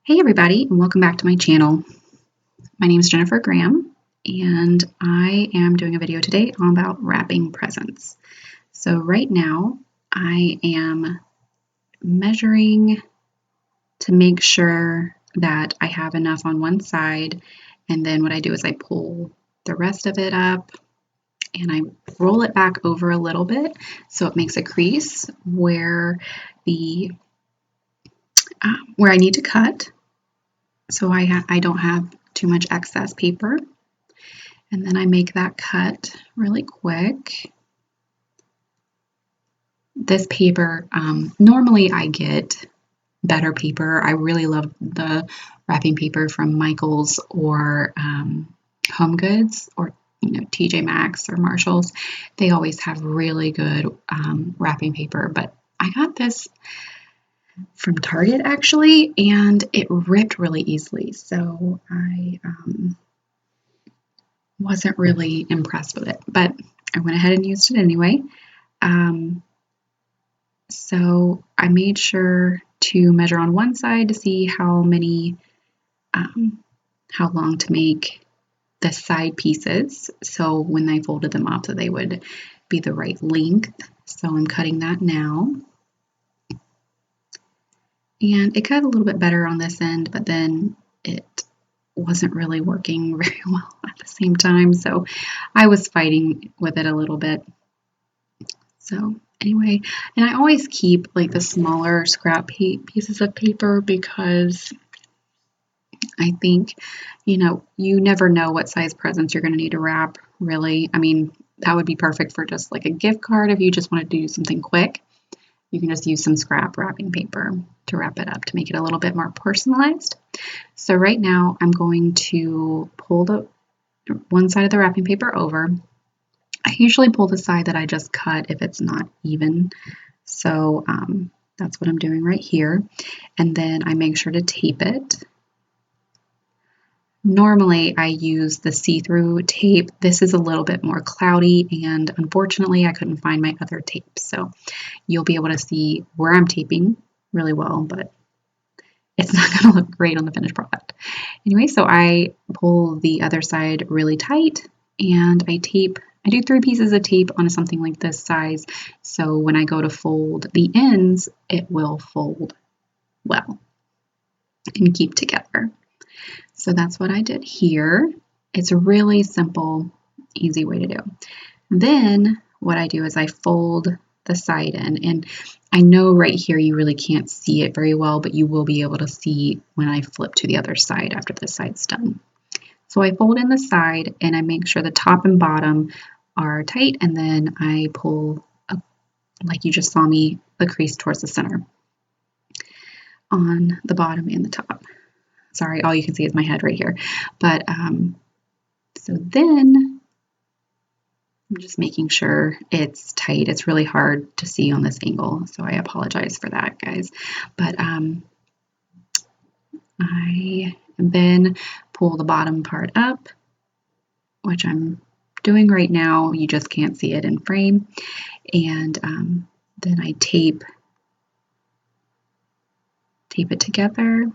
Hey everybody, and welcome back to my channel. My name is Jennifer Graham, and I am doing a video today all about wrapping presents. So right now, I am measuring to make sure that I have enough on one side, and then what I do is I pull the rest of it up and I roll it back over a little bit so it makes a crease where I need to cut. So I don't have too much excess paper. And then I make that cut really quick. This paper, normally I get better paper. I really love the wrapping paper from Michaels or Home Goods or TJ Maxx or Marshalls. They always have really good wrapping paper, but I got this from Target actually, and it ripped really easily. So I wasn't really impressed with it, but I went ahead and used it anyway. So I made sure to measure on one side to see how long to make the side pieces. So when I folded them up, so they would be the right length. So I'm cutting that now. And it cut a little bit better on this end, but then it wasn't really working very well at the same time. So I was fighting with it a little bit. So anyway, and I always keep like the smaller scrap pieces of paper because I think, you never know what size presents you're going to need to wrap, really. I mean, that would be perfect for just like a gift card if you just want to do something quick. You can just use some scrap wrapping paper to wrap it up to make it a little bit more personalized. So right now I'm going to pull the one side of the wrapping paper over. I usually pull the side that I just cut if it's not even. So that's what I'm doing right here. And then I make sure to tape it. Normally I use the see-through tape. This is a little bit more cloudy, and unfortunately I couldn't find my other tape. So you'll be able to see where I'm taping really well, but it's not going to look great on the finished product. Anyway, so I pull the other side really tight and I do 3 pieces of tape on something like this size. So when I go to fold the ends, it will fold well and keep together. So that's what I did here. It's a really simple, easy way to do. Then what I do is I fold the side in, and I know right here you really can't see it very well, but you will be able to see when I flip to the other side after this side's done. So I fold in the side and I make sure the top and bottom are tight, and then I pull up, like you just saw me, the crease towards the center on the bottom and the top. Sorry, all you can see is my head right here. But so then I'm just making sure it's tight. It's really hard to see on this angle, so I apologize for that, guys. But I then pull the bottom part up, which I'm doing right now. You just can't see it in frame. And then I tape it together.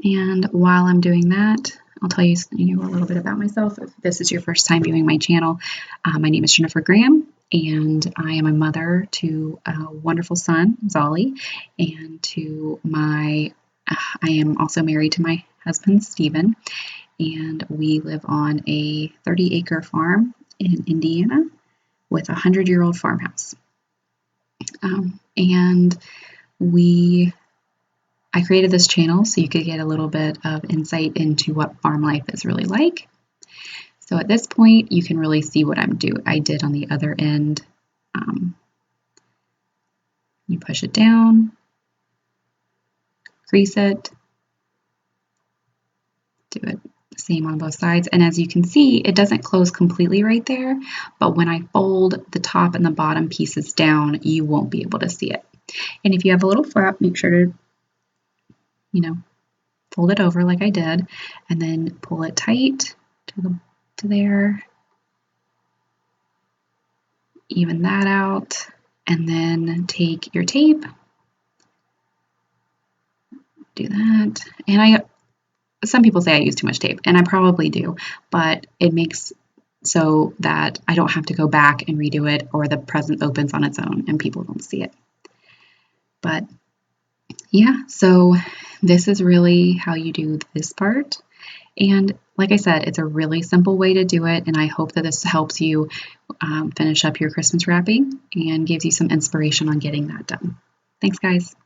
And while I'm doing that, I'll tell you a little bit about myself. If this is your first time viewing my channel, my name is Jennifer Graham, and I am a mother to a wonderful son, Zolly, and I am also married to my husband, Stephen, and we live on a 30-acre farm in Indiana with a 100-year-old farmhouse. And I created this channel so you could get a little bit of insight into what farm life is really like. So at this point, you can really see what I did on the other end. You push it down, crease it, do it the same on both sides. And as you can see, it doesn't close completely right there, but when I fold the top and the bottom pieces down, you won't be able to see it. And if you have a little flap, make sure to fold it over like I did, and then pull it tight to there, even that out, and then take your tape do that. And some people say I use too much tape, and I probably do, but it makes so that I don't have to go back and redo it, or the present opens on its own and people don't see it. But yeah, so this is really how you do this part. And like I said, it's a really simple way to do it, and I hope that this helps you finish up your Christmas wrapping and gives you some inspiration on getting that done. Thanks, guys.